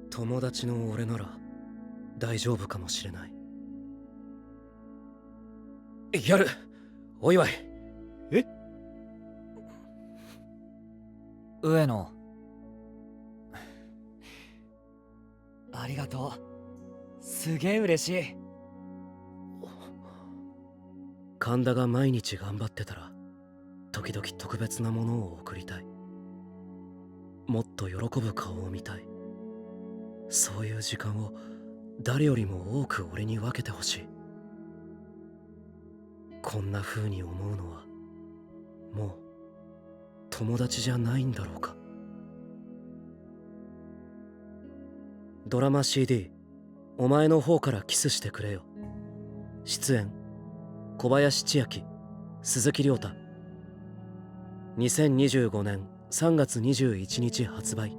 友達の俺なら大丈夫かもしれない。やる、お祝い。え？上野、ありがとう。すげえ嬉しい。神田が毎日頑張ってたら時々特別なものを贈りたい。もっと喜ぶ顔を見たい。そういう時間を誰よりも多く俺に分けてほしい。こんな風に思うのはもう友達じゃないんだろうか。ドラマ CD お前の方からキスしてくれよ。出演小林千秋、鈴木亮太。2025年3月21日発売。